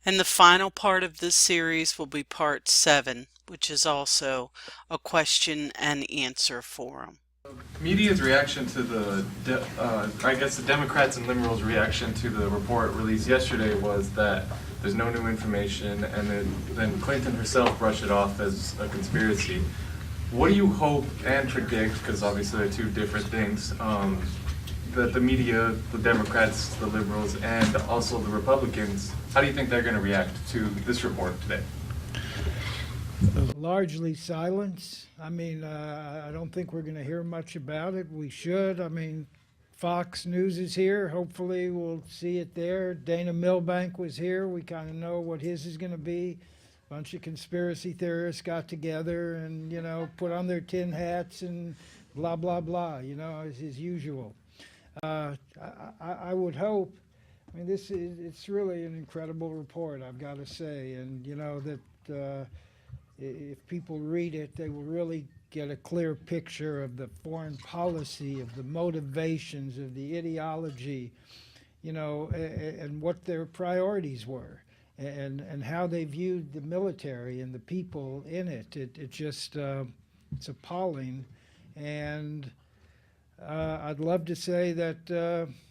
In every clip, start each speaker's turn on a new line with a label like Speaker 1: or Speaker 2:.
Speaker 1: And the final part of this series will be part 7, which is also a question and answer forum.
Speaker 2: Media's reaction to I guess the Democrats and liberals' reaction to the report released yesterday was that there's no new information, and then Clinton herself brushed it off as a conspiracy. What do you hope and predict, because obviously they're two different things, that the media, the Democrats, the liberals, and also the Republicans, how do you think they're going to react to this report today?
Speaker 3: Largely silence. I mean, I don't think we're going to hear much about it. We should. I mean, Fox News is here. Hopefully we'll see it there. Dana Milbank was here. We kind of know what his is going to be. A bunch of conspiracy theorists got together and, you know, put on their tin hats and blah, blah, blah, you know, as usual. I would hope, I mean, it's really an incredible report, I've got to say. And, you know, that if people read it, they will really get a clear picture of the foreign policy, of the motivations, of the ideology, you know, and what their priorities were, and how they viewed the military and the people in it. It just, it's appalling. And I'd love to say that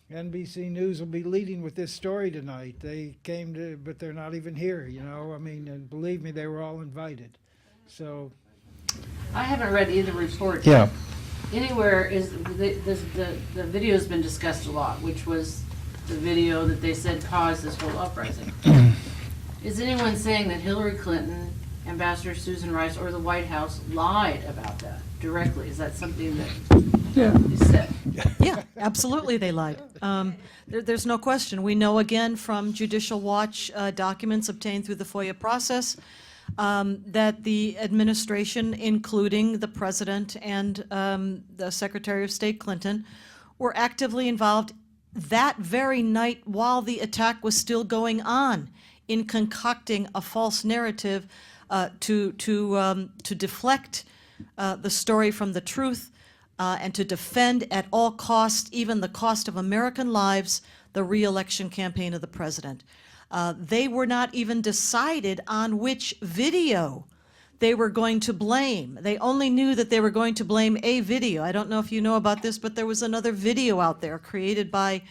Speaker 3: NBC News will be leading with this story tonight. They came to, but they're not even here, you know. I mean, and believe me, they were all invited. So
Speaker 4: I haven't read either report.
Speaker 3: yeah.
Speaker 4: Anywhere is the video has been discussed a lot, which was the video that they said caused this whole uprising. Is anyone saying that Hillary Clinton, Ambassador Susan Rice, or the White House lied about that directly? Is that something that is said?
Speaker 5: Yeah, absolutely they lied. There's no question. We know again from Judicial Watch documents obtained through the FOIA process that the administration, including the president and the Secretary of State Clinton, were actively involved that very night while the attack was still going on in concocting a false narrative to deflect the story from the truth and to defend at all costs, even the cost of American lives, the re-election campaign of the president. They were not even decided on which video they were going to blame. They only knew that they were going to blame a video. I don't know if you know about this, but there was another video out there created by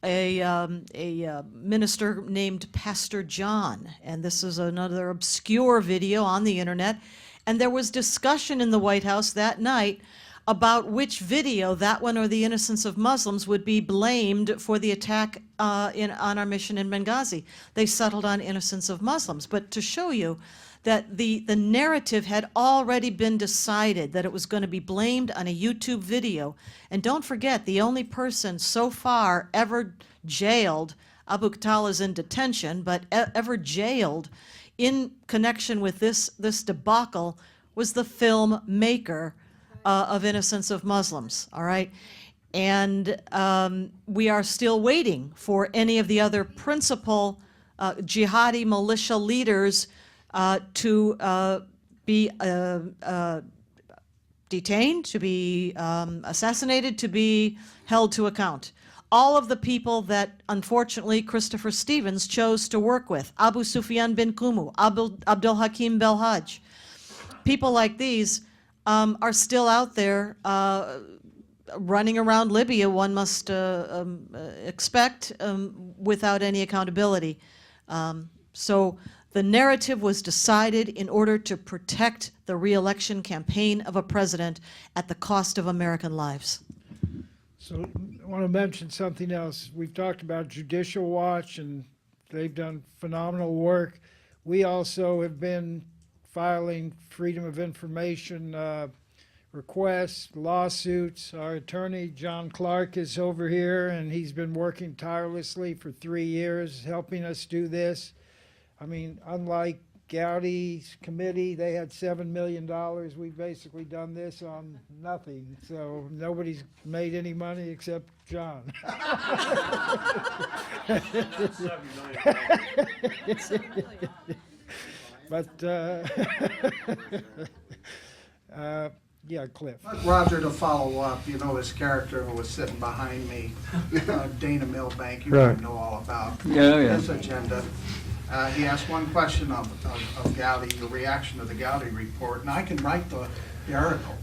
Speaker 5: a minister named Pastor John, and this is another obscure video on the internet. And there was discussion in the White House that night about which video, that one or the innocence of Muslims, would be blamed for the attack on our mission in Benghazi. They settled on innocence of Muslims. But to show you that the narrative had already been decided, that it was going to be blamed on a YouTube video. And don't forget, the only person so far ever jailed, Abu Khatala is in detention, but ever jailed in connection with this debacle was the filmmaker of Innocence of Muslims, all right? And we are still waiting for any of the other principal jihadi militia leaders to be detained, to be assassinated, to be held to account. All of the people that, unfortunately, Christopher Stevens chose to work with, Abu Sufyan bin Kumu, Abdul Hakim Belhaj, people like these are still out there running around Libya, one must expect, without any accountability. So the narrative was decided in order to protect the re-election campaign of a president at the cost of American lives.
Speaker 3: So I want to mention something else. We've talked about Judicial Watch, and they've done phenomenal work. We also have been filing Freedom of Information requests, lawsuits. Our attorney, John Clark, is over here, and he's been working tirelessly for 3 years helping us do this. I mean, unlike Gowdy's committee, they had $7 million. We've basically done this on nothing. So nobody's made any money except John. But, yeah, Cliff.
Speaker 6: Roger, to follow up, you know, this character who was sitting behind me, Dana Milbank, you
Speaker 3: Right.
Speaker 6: know all about
Speaker 7: Yeah, yeah.
Speaker 6: his agenda. He asked one question of Gowdy, your reaction to the Gowdy report, and I can write the article.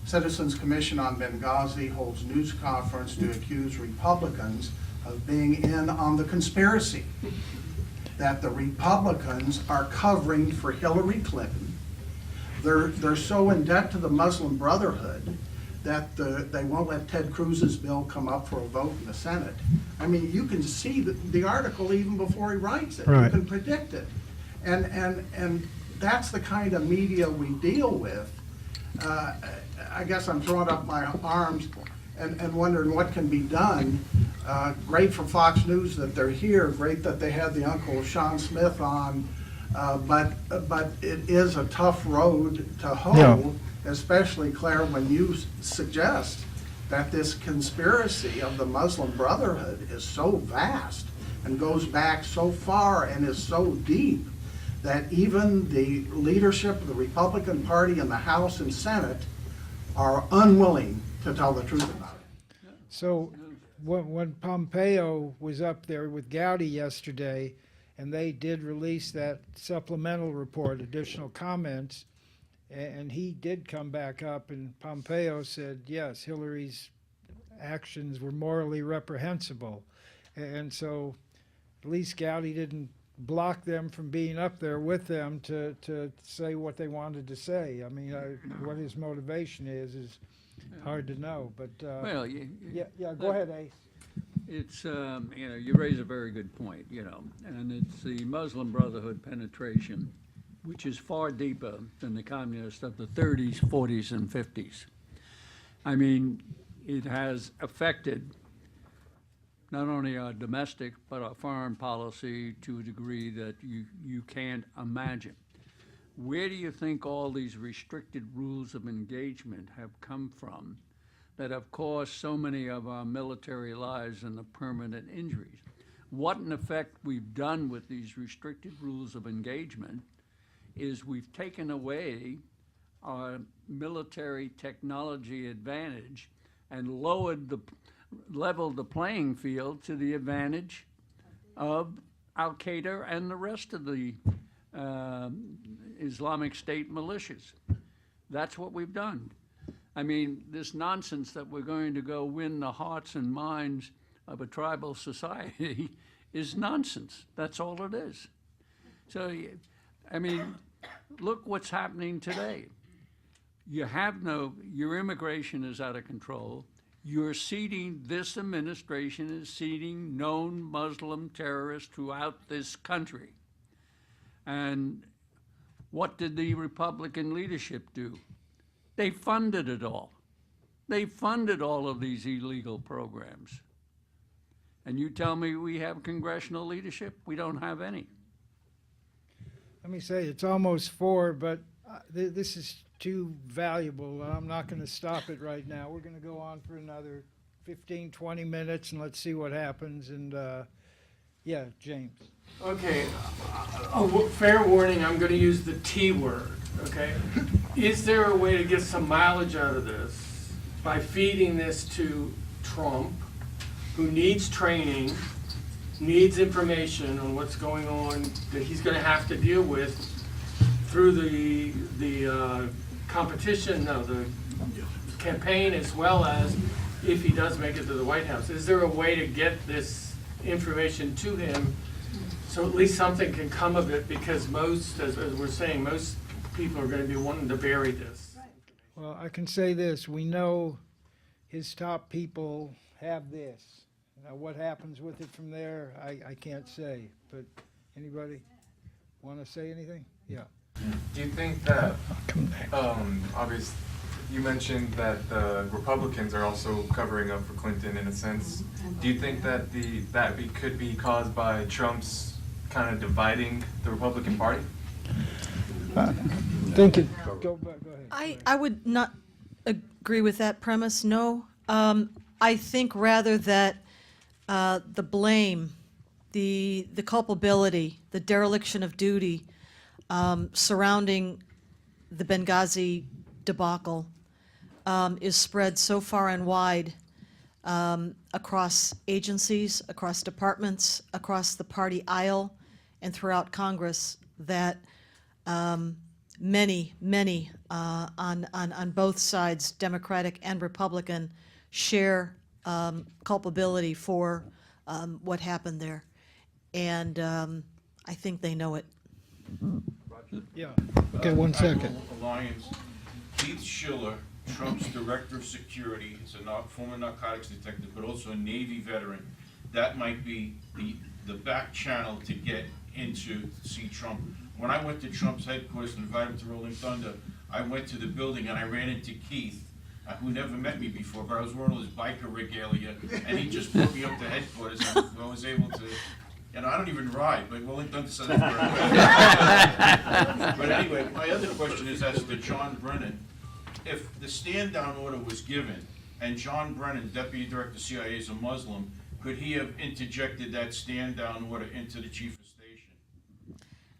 Speaker 6: Citizens Commission on Benghazi holds news conference to accuse Republicans of being in on the conspiracy, that the Republicans are covering for Hillary Clinton. They're so in debt to the Muslim Brotherhood that they won't let Ted Cruz's bill come up for a vote in the Senate. I mean, you can see the article even before he writes it.
Speaker 3: Right.
Speaker 6: You can predict it. And that's the kind of media we deal with. I guess I'm throwing up my arms and wondering what can be done. Great for Fox News that they're here, great that they had the Uncle Sean Smith on, but it is a tough road to hoe,
Speaker 3: Yeah.
Speaker 6: especially, Claire, when you suggest that this conspiracy of the Muslim Brotherhood is so vast and goes back so far and is so deep that even the leadership of the Republican Party in the House and Senate are unwilling to tell the truth about it.
Speaker 3: So when Pompeo was up there with Gowdy yesterday, and they did release that supplemental report, additional comments, and he did come back up, and Pompeo said, yes, Hillary's actions were morally reprehensible. And so at least Gowdy didn't block them from being up there with them to say what they wanted to say. I mean, what his motivation is hard to know, but,
Speaker 7: Well,
Speaker 3: yeah, go ahead, Ace.
Speaker 7: it's, you raise a very good point, and it's the Muslim Brotherhood penetration, which is far deeper than the communists of the 30s, 40s, and 50s. I mean, it has affected not only our domestic, but our foreign policy to a degree that you can't imagine. Where do you think all these restricted rules of engagement have come from that have caused so many of our military lives and the permanent injuries? What, in effect, we've done with these restricted rules of engagement is we've taken away our military technology advantage and leveled the playing field to the advantage of Al-Qaeda and the rest of the Islamic State militias. That's what we've done. I mean, this nonsense that we're going to go win the hearts and minds of a tribal society is nonsense. That's all it is. So, I mean, look what's happening today. Your immigration is out of control. This administration is seeding known Muslim terrorists throughout this country. And what did the Republican leadership do? They funded it all. They funded all of these illegal programs. And you tell me we have congressional leadership? We don't have any.
Speaker 3: Let me say, it's almost 4, but this is too valuable. I'm not going to stop it right now. We're going to go on for another 15, 20 minutes, and let's see what happens. And, yeah, James.
Speaker 8: Okay, fair warning, I'm going to use the T word, okay? Is there a way to get some mileage out of this by feeding this to Trump, who needs training, needs information on what's going on that he's going to have to deal with through the competition, the campaign, as well as if he does make it to the White House? Is there a way to get this information to him so at least something can come of it? Because most, as we're saying, most people are going to be wanting to bury this.
Speaker 3: Well, I can say this. We know his top people have this. Now, what happens with it from there, I can't say. But anybody want to say anything? Yeah.
Speaker 2: Do you think that, obviously, you mentioned that the Republicans are also covering up for Clinton in a sense. Do you think that could be caused by Trump's kind of dividing the Republican Party?
Speaker 3: Go ahead.
Speaker 5: I would not agree with that premise, no. I think rather that the blame, the culpability, the dereliction of duty surrounding the Benghazi debacle is spread so far and wide across agencies, across departments, across the party aisle, and throughout Congress that many on both sides, Democratic and Republican, share culpability for what happened there. And I think they know it.
Speaker 3: Yeah, okay, 1 second.
Speaker 9: Alliance, Keith Schiller, Trump's director of security, is a former narcotics detective, but also a Navy veteran. That might be the back channel to get into to see Trump. When I went to Trump's headquarters and invited him to Rolling Thunder, I went to the building and I ran into Keith, who never met me before, but I was wearing all his biker regalia, and he just brought me up to headquarters, and I was able to, I don't even ride, but Rolling Thunder said that's where But anyway, my other question is as to John Brennan. If the stand-down order was given, and John Brennan, Deputy Director of CIA, is a Muslim, could he have interjected that stand-down order into the chief of station?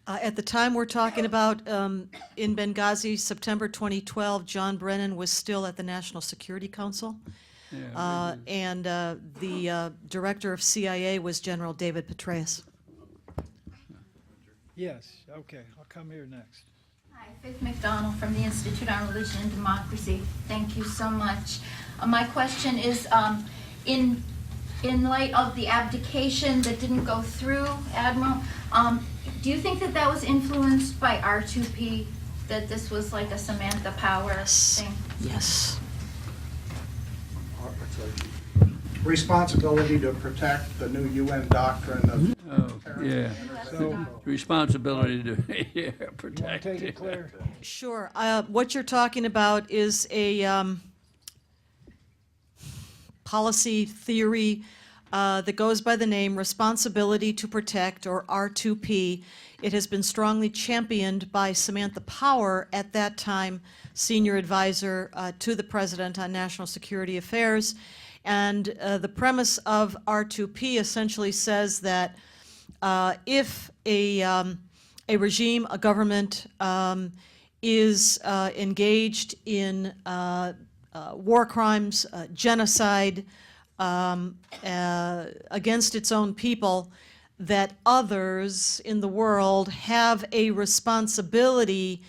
Speaker 5: At the time we're talking about in Benghazi, September 2012, John Brennan was still at the National Security Council. And the director of CIA was General David Petraeus.
Speaker 3: Yes, okay, I'll come here next.
Speaker 10: Hi, Faith McDonald from the Institute on Religion and Democracy. Thank you so much. My question is, in light of the abdication that didn't go through, Admiral, do you think that that was influenced by R2P, that this was like a Samantha Power thing?
Speaker 5: Yes.
Speaker 6: Responsibility to protect the new UN doctrine of
Speaker 7: Yeah,
Speaker 3: So,
Speaker 7: responsibility to, yeah,
Speaker 3: you want to
Speaker 7: protect.
Speaker 3: take it, Claire?
Speaker 5: Sure. What you're talking about is a policy theory that goes by the name Responsibility to Protect, or R2P. It has been strongly championed by Samantha Power, at that time senior advisor to the president on national security affairs. And the premise of R2P essentially says that if a regime, a government, is engaged in war crimes, genocide against its own people, that others in the world have a responsibility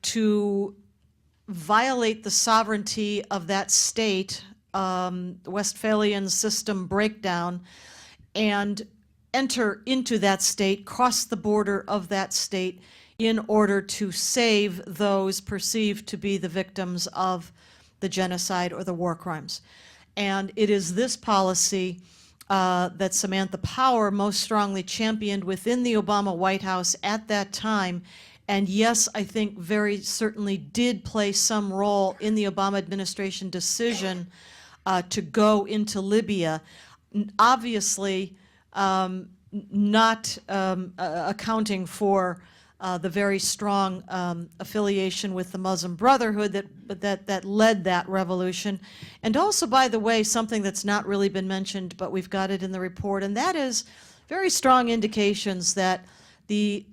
Speaker 5: to violate the sovereignty of that state, Westphalian system breakdown, and enter into that state, cross the border of that state in order to save those perceived to be the victims of the genocide or the war crimes. And it is this policy that Samantha Power most strongly championed within the Obama White House at that time. And yes, I think very certainly did play some role in the Obama administration decision to go into Libya. Obviously, not accounting for the very strong affiliation with the Muslim Brotherhood that led that revolution. And also, by the way, something that's not really been mentioned, but we've got it in the report, and that is very strong indications that the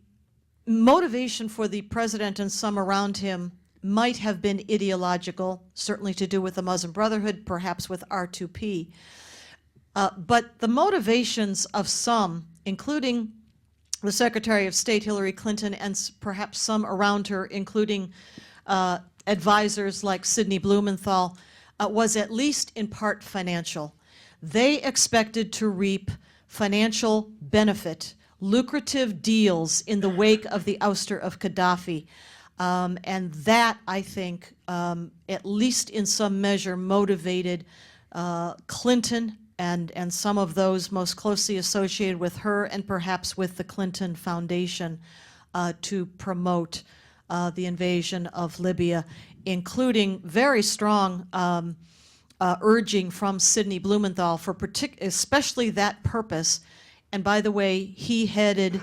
Speaker 5: motivation for the president and some around him might have been ideological, certainly to do with the Muslim Brotherhood, perhaps with R2P. But the motivations of some, including the Secretary of State Hillary Clinton and perhaps some around her, including advisors like Sidney Blumenthal, was at least in part financial. They expected to reap financial benefit, lucrative deals in the wake of the ouster of Gaddafi. And that, I think, at least in some measure, motivated Clinton and some of those most closely associated with her, and perhaps with the Clinton Foundation, to promote the invasion of Libya, including very strong urging from Sidney Blumenthal for especially that purpose. And by the way, he headed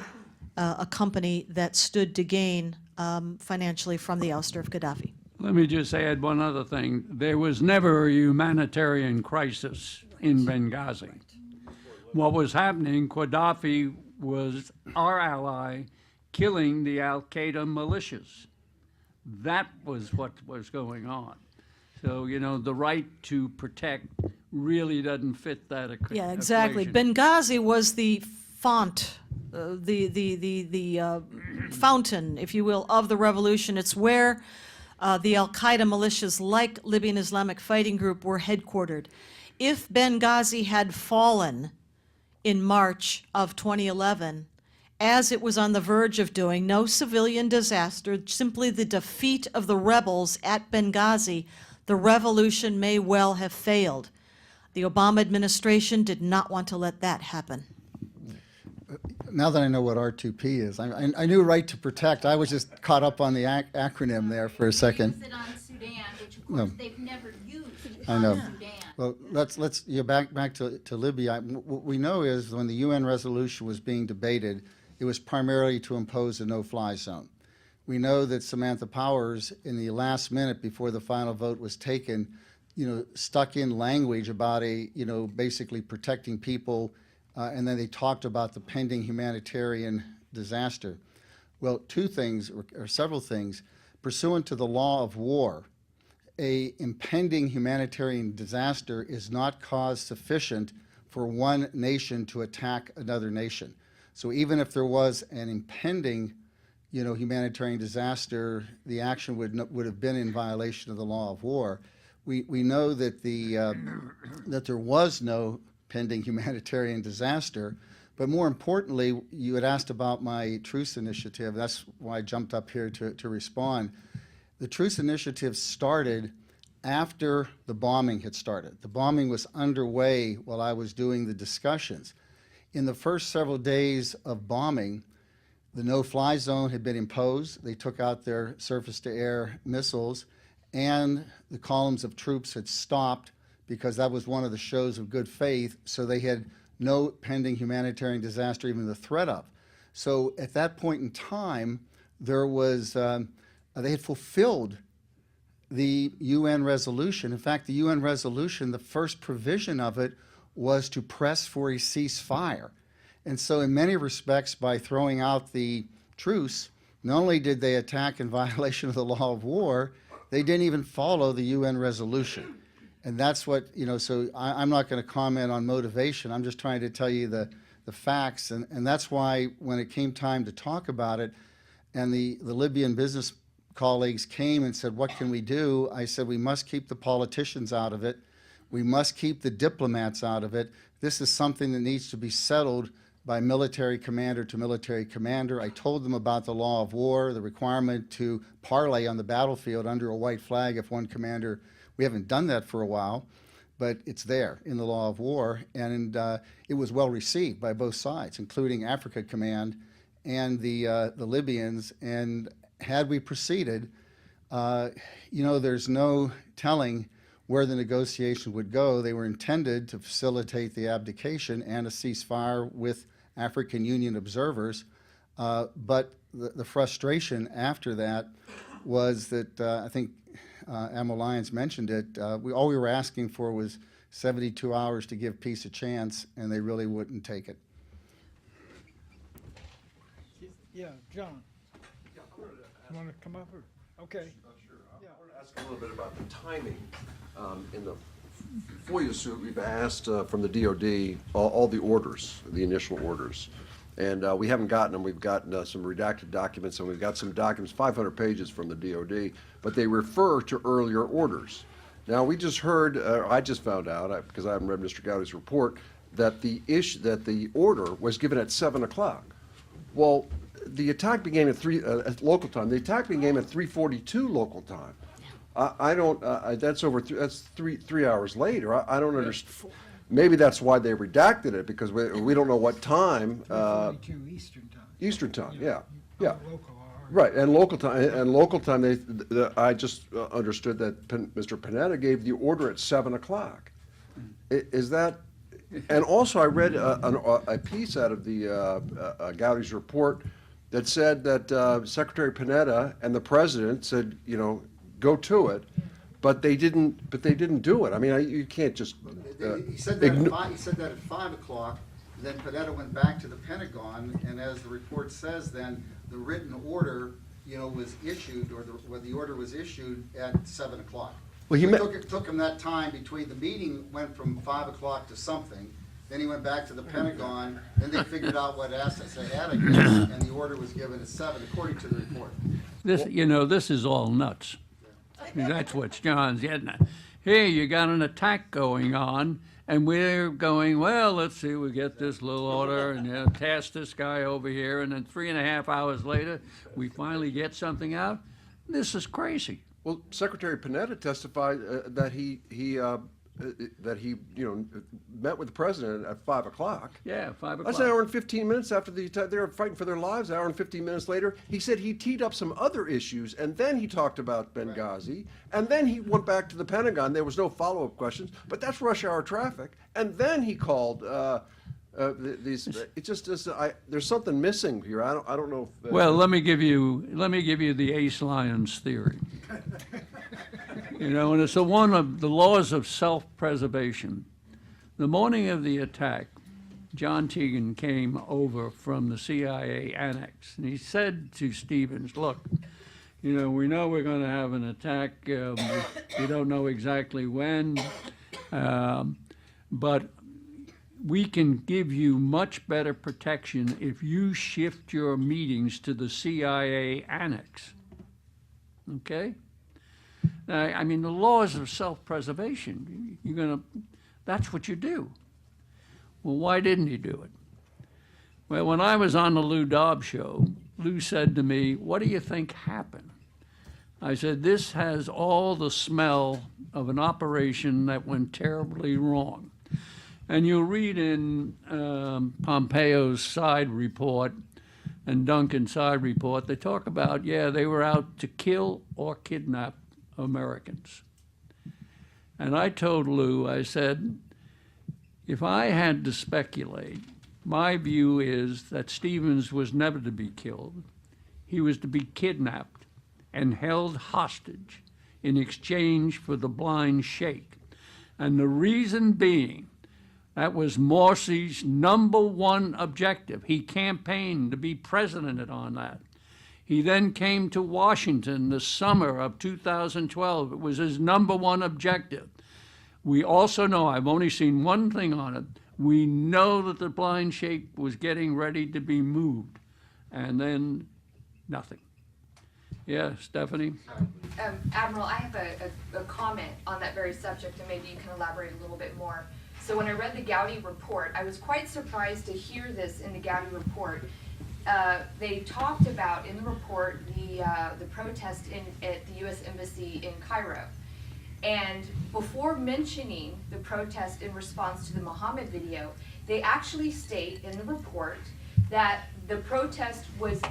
Speaker 5: a company that stood to gain financially from the ouster of Gaddafi.
Speaker 7: Let me just add one other thing. There was never a humanitarian crisis in Benghazi. What was happening, Gaddafi was our ally killing the Al-Qaeda militias. That was what was going on. So, you know, the right to protect really doesn't fit that
Speaker 5: Yeah, exactly.
Speaker 7: equation.
Speaker 5: Benghazi was the font, the fountain, if you will, of the revolution. It's where the Al-Qaeda militias, like Libyan Islamic Fighting Group, were headquartered. If Benghazi had fallen in March of 2011, as it was on the verge of doing, no civilian disaster, simply the defeat of the rebels at Benghazi, the revolution may well have failed. The Obama administration did not want to let that happen.
Speaker 11: Now that I know what R2P is, I knew right to protect. I was just caught up on the acronym there for a second.
Speaker 10: Use it on Sudan, which of
Speaker 11: No.
Speaker 10: course they've never used
Speaker 11: I
Speaker 10: on
Speaker 11: know.
Speaker 10: Sudan.
Speaker 11: Well, let's back to Libya. What we know is when the UN resolution was being debated, it was primarily to impose a no-fly zone. We know that Samantha Powers, in the last minute before the final vote was taken, stuck in language about basically protecting people, and then they talked about the pending humanitarian disaster. Well, two things, or several things. Pursuant to the law of war, a impending humanitarian disaster is not cause sufficient for one nation to attack another nation. So even if there was an impending, humanitarian disaster, the action would have been in violation of the law of war. We know that that there was no pending humanitarian disaster, but more importantly, you had asked about my truce initiative. That's why I jumped up here to respond. The truce initiative started after the bombing had started. The bombing was underway while I was doing the discussions. In the first several days of bombing, the no-fly zone had been imposed. They took out their surface-to-air missiles, and the columns of troops had stopped because that was one of the shows of good faith, so they had no pending humanitarian disaster, even the threat of. So at that point in time, there was, they had fulfilled the UN resolution. In fact, the UN resolution, the first provision of it was to press for a ceasefire. And so in many respects, by throwing out the truce, not only did they attack in violation of the law of war, they didn't even follow the UN resolution. And that's what, so I'm not going to comment on motivation. I'm just trying to tell you the facts. And that's why when it came time to talk about it, and the Libyan business colleagues came and said, what can we do? I said, we must keep the politicians out of it. We must keep the diplomats out of it. This is something that needs to be settled by military commander to military commander. I told them about the law of war, the requirement to parley on the battlefield under a white flag if one commander, we haven't done that for a while, but it's there in the law of war, and it was well received by both sides, including Africa Command and the Libyans. And had we proceeded, there's no telling where the negotiation would go. They were intended to facilitate the abdication and a ceasefire with African Union observers, but the frustration after that was that I think Admiral Lyons mentioned it. All we were asking for was 72 hours to give peace a chance, and they really wouldn't take it.
Speaker 3: Yeah, John. You want to come up, or, okay.
Speaker 12: I want to ask a little bit about the timing. In the FOIA suit, we've asked from the DOD all the orders, the initial orders. And we haven't gotten them. We've gotten some redacted documents, and we've got some documents, 500 pages from the DOD, but they refer to earlier orders. Now, we just heard, I just found out, because I haven't read Mr. Gowdy's report, that the order was given at 7 o'clock. Well, the attack began at local time. The attack began at 3:42 local time. I don't. That's over. That's three hours later. I don't understand. Maybe that's why they redacted it, because we don't know what time.
Speaker 3: 42 Eastern time.
Speaker 12: Eastern time. Yeah.
Speaker 3: Local hour.
Speaker 12: Right, and local time. I just understood that Mr. Panetta gave the order at 7 o'clock. Is that? And also, I read a piece out of the Gowdy's report that said that Secretary Panetta and the president said, go to it, but they didn't do it. I mean, you can't just.
Speaker 11: He said that at 5 o'clock. Then Panetta went back to the Pentagon, and as the report says, then the written order, was issued, or the order was issued at 7 o'clock.
Speaker 12: Well, he
Speaker 11: It
Speaker 12: met,
Speaker 11: took him that time between, the meeting went from 5 o'clock to something, then he went back to the Pentagon, then they figured out what assets they had again, and the order was given at 7, according to the report.
Speaker 7: This, this is all nuts. That's what John's getting at. Here, you got an attack going on, and we're going, well, let's see, we get this little order and task this guy over here, and then 3.5 hours later, we finally get something out. This is crazy.
Speaker 12: well, Secretary Panetta testified that he met with the president at 5 o'clock.
Speaker 7: Yeah, 5 o'clock.
Speaker 12: That's an hour and 15 minutes after they were fighting for their lives. An hour and 15 minutes later, he said he teed up some other issues, and then he talked about Benghazi, and then he went back to the Pentagon. There was no follow-up questions, but that's rush hour traffic. And then he called these. It just is. There's something missing here. I don't know. If,
Speaker 7: Well, let me give you the Ace Lyons theory. And it's one of the laws of self-preservation. The morning of the attack, John Teagan came over from the CIA annex, and he said to Stevens, look, we know we're going to have an attack. We don't know exactly when, but we can give you much better protection if you shift your meetings to the CIA annex. Okay? I mean, the laws of self-preservation, that's what you do. Well, why didn't he do it? Well, when I was on the Lou Dobbs show, Lou said to me, what do you think happened? I said, this has all the smell of an operation that went terribly wrong. And you'll read in Pompeo's side report and Duncan's side report, they talk about, they were out to kill or kidnap Americans. And I told Lou, I said, if I had to speculate, my view is that Stevens was never to be killed. He was to be kidnapped and held hostage in exchange for the blind sheikh. And the reason being, that was Morsi's #1 objective. He campaigned to be president on that. He then came to Washington the summer of 2012. It was his #1 objective. We also know, I've only seen one thing on it, we know that the blind sheikh was getting ready to be moved, and then nothing. Yeah, Stephanie?
Speaker 13: Admiral, I have a comment on that very subject, and maybe you can elaborate a little bit more. So when I read the Gowdy report, I was quite surprised to hear this in the Gowdy report. They talked about in the report the protest at the U.S. Embassy in Cairo. And before mentioning the protest in response to the Muhammad video, they actually state in the report that the protest was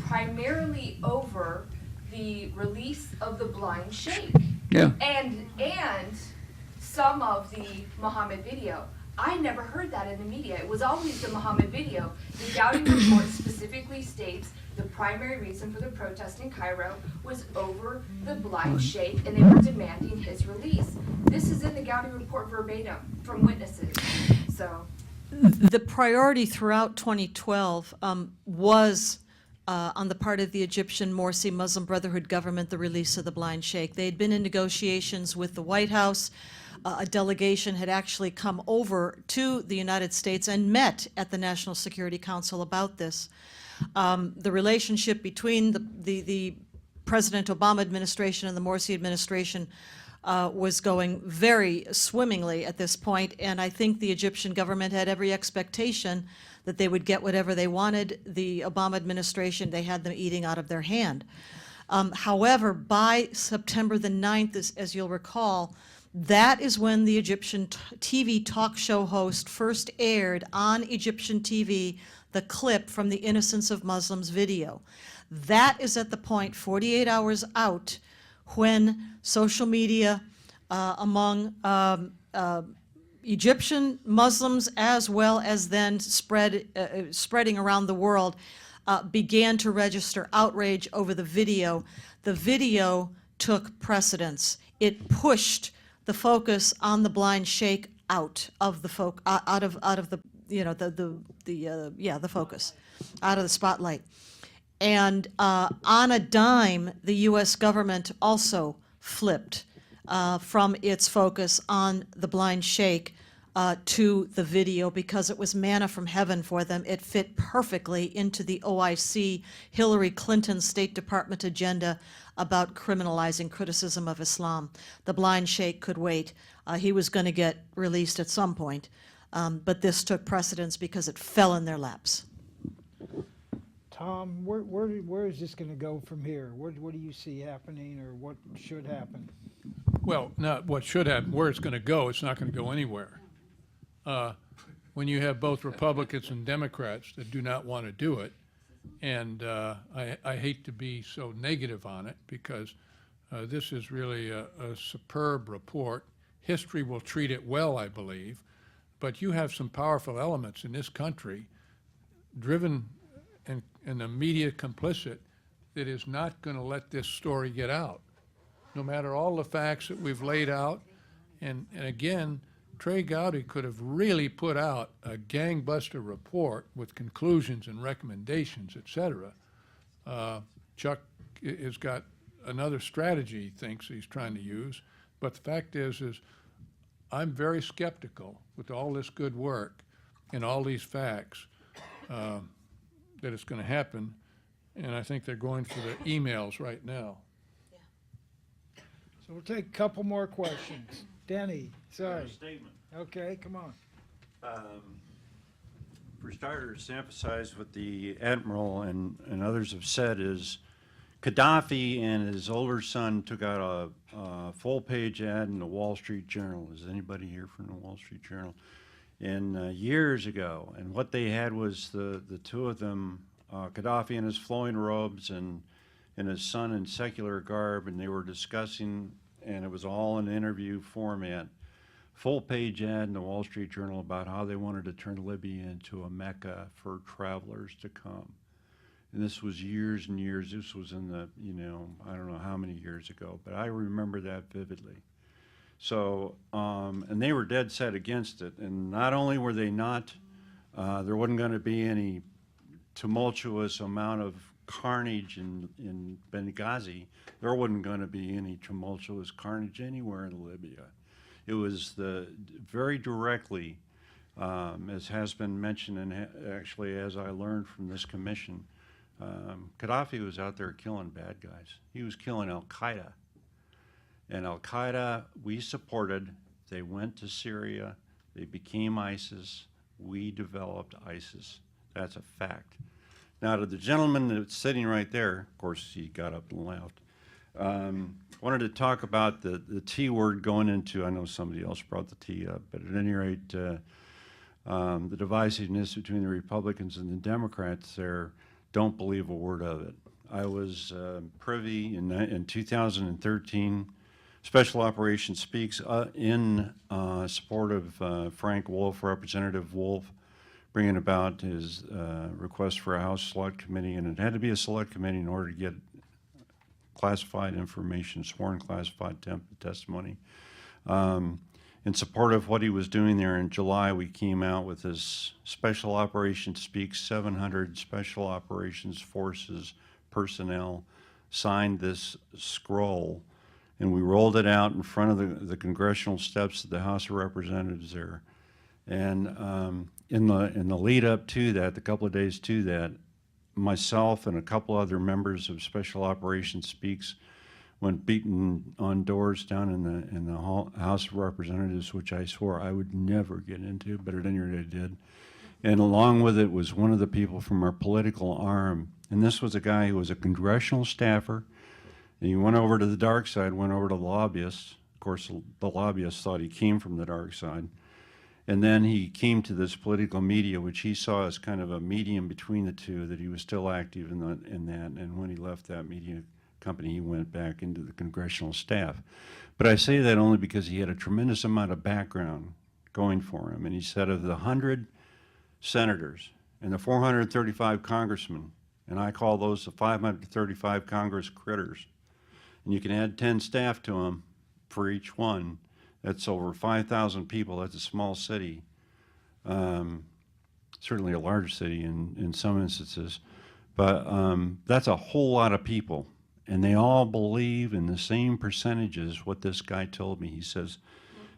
Speaker 13: primarily over the release of the blind sheikh.
Speaker 7: Yeah.
Speaker 13: And some of the Muhammad video. I never heard that in the media. It was always the Muhammad video. The Gowdy report specifically states the primary reason for the protest in Cairo was over the blind sheikh, and they were demanding his release. This is in the Gowdy report verbatim from witnesses. So
Speaker 5: The priority throughout 2012 was on the part of the Egyptian Morsi Muslim Brotherhood government, the release of the blind sheikh. They had been in negotiations with the White House. A delegation had actually come over to the United States and met at the National Security Council about this. The relationship between the President Obama administration and the Morsi administration was going very swimmingly at this point, and I think the Egyptian government had every expectation that they would get whatever they wanted. The Obama administration, they had them eating out of their hand. However, by September the 9th, as you'll recall, that is when the Egyptian TV talk show host first aired on Egyptian TV the clip from the Innocence of Muslims video. That is at the point, 48 hours out, when social media among Egyptian Muslims, as well as then spreading around the world, began to register outrage over the video. The video took precedence. It pushed the focus on the blind sheikh out of the focus, the focus, out of the spotlight. And on a dime, the U.S. government also flipped from its focus on the blind sheikh to the video because it was manna from heaven for them. It fit perfectly into the OIC Hillary Clinton State Department agenda about criminalizing criticism of Islam. The blind sheikh could wait. He was going to get released at some point, but this took precedence because it fell in their laps.
Speaker 3: Tom, where is this going to go from here? What do you see happening, or what should happen?
Speaker 14: Well, not what should happen, where it's going to go, it's not going to go anywhere. When you have both Republicans and Democrats that do not want to do it, and I hate to be so negative on it because this is really a superb report. History will treat it well, I believe, but you have some powerful elements in this country driven and the media complicit that is not going to let this story get out, no matter all the facts that we've laid out. And again, Trey Gowdy could have really put out a gangbuster report with conclusions and recommendations, et cetera. Chuck has got another strategy he thinks he's trying to use, but the fact is I'm very skeptical with all this good work and all these facts that it's going to happen, and I think they're going for the emails right now.
Speaker 3: So we'll take a couple more questions. Denny, sorry.
Speaker 15: Statement.
Speaker 3: Okay, come on.
Speaker 15: For starters, to emphasize what the Admiral and others have said is Gaddafi and his older son took out a full-page ad in the Wall Street Journal. Is anybody here from the Wall Street Journal? And years ago, and what they had was the two of them, Gaddafi in his flowing robes and his son in secular garb, and they were discussing, and it was all an interview format, full-page ad in the Wall Street Journal about how they wanted to turn Libya into a Mecca for travelers to come. And this was years and years. This was in the, I don't know how many years ago, but I remember that vividly. So, and they were dead set against it. And not only were they not, there wasn't going to be any tumultuous amount of carnage in Benghazi, there wasn't going to be any tumultuous carnage anywhere in Libya. It was very directly, as has been mentioned, and actually as I learned from this commission, Gaddafi was out there killing bad guys. He was killing Al-Qaeda. And Al-Qaeda, we supported. They went to Syria. They became ISIS. We developed ISIS. That's a fact. Now, to the gentleman that's sitting right there, of course, he got up and left, wanted to talk about the T word going into, I know somebody else brought the T up, but at any rate, the divisiveness between the Republicans and the Democrats there, don't believe a word of it. I was privy in 2013, Special Operations Speaks in support of Frank Wolf, Representative Wolf, bringing about his request for a House Select Committee, and it had to be a Select Committee in order to get classified information, sworn classified testimony. In support of what he was doing there in July, we came out with this Special Operations Speaks, 700 Special Operations Forces personnel signed this scroll, and we rolled it out in front of the congressional steps of the House of Representatives there. And in the lead up to that, the couple of days to that, myself and a couple other members of Special Operations Speaks went beating on doors down in the House of Representatives, which I swore I would never get into, but at any rate I did. And along with it was one of the people from our political arm, and this was a guy who was a congressional staffer, and he went over to the dark side, went over to the lobbyists. Of course, the lobbyists thought he came from the dark side. And then he came to this political media, which he saw as kind of a medium between the two, that he was still active in that. And when he left that media company, he went back into the congressional staff. But I say that only because he had a tremendous amount of background going for him. And he said of the 100 senators and the 435 congressmen, and I call those the 535 Congress critters, and you can add 10 staff to them for each one, that's over 5,000 people. That's a small city, certainly a large city in some instances, but that's a whole lot of people. and they all believe in the same percentages what this guy told me. He says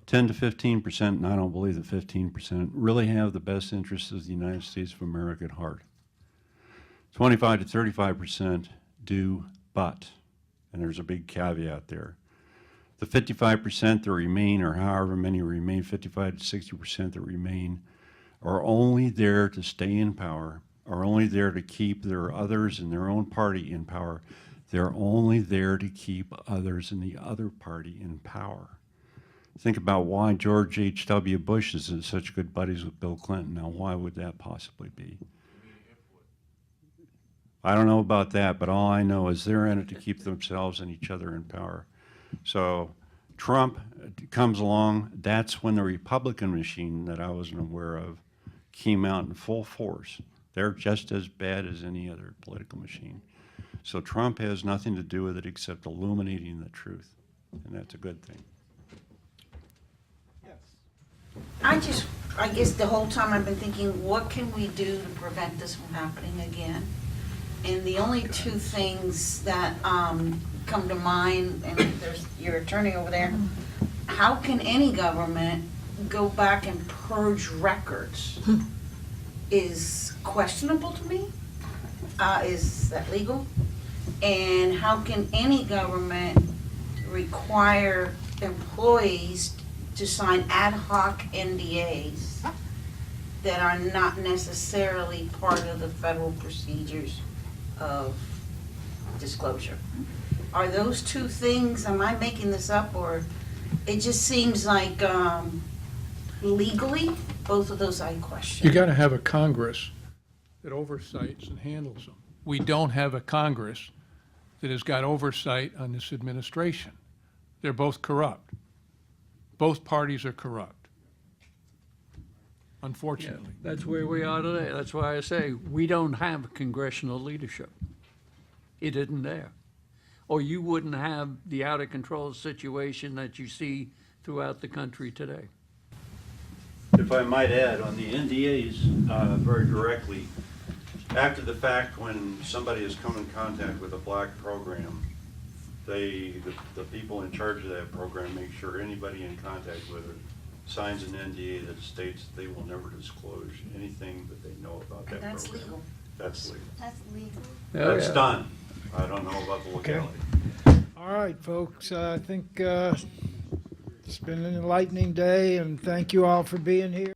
Speaker 15: 10 to 15%, and I don't believe that 15% really have the best interests of the United States of America at heart. 25 to 35% do, but, and there's a big caveat there. The 55% that remain, or however many remain, 55 to 60% that remain, are only there to stay in power, are only there to keep their others in their own party in power. They're only there to keep others in the other party in power. Think about why George H.W. Bush is in such good buddies with Bill Clinton. Now, why would that possibly be? I don't know about that, but all I know is they're in it to keep themselves and each other in power. So Trump comes along, that's when the Republican machine that I wasn't aware of came out in full force. They're just as bad as any other political machine. So Trump has nothing to do with it except illuminating the truth, and that's a good thing.
Speaker 16: I guess the whole time I've been thinking, what can we do to prevent this from happening again? And the only two things that come to mind, and there's your attorney over there, how can any government go back and purge records is questionable to me. Is that legal? And how can any government require employees to sign ad hoc NDAs that are not necessarily part of the federal procedures of disclosure? Are those two things, am I making this up, or it just seems like legally, both of those I question.
Speaker 14: You got to have a Congress that oversights and handles them. We don't have a Congress that has got oversight on this administration. They're both corrupt. Both parties are corrupt, unfortunately.
Speaker 7: That's where we are today. That's why I say we don't have congressional leadership. It isn't there. Or you wouldn't have the out-of-control situation that you see throughout the country today.
Speaker 15: If I might add, on the NDAs, very directly, after the fact, when somebody has come in contact with a black program, the people in charge of that program make sure anybody in contact with it signs an NDA that states that they will never disclose anything that they know about that
Speaker 16: That's
Speaker 15: program.
Speaker 16: legal.
Speaker 15: That's legal.
Speaker 10: That's legal.
Speaker 15: That's done. I don't know about the legality.
Speaker 3: All right, folks, I think it's been an enlightening day, and thank you all for being here.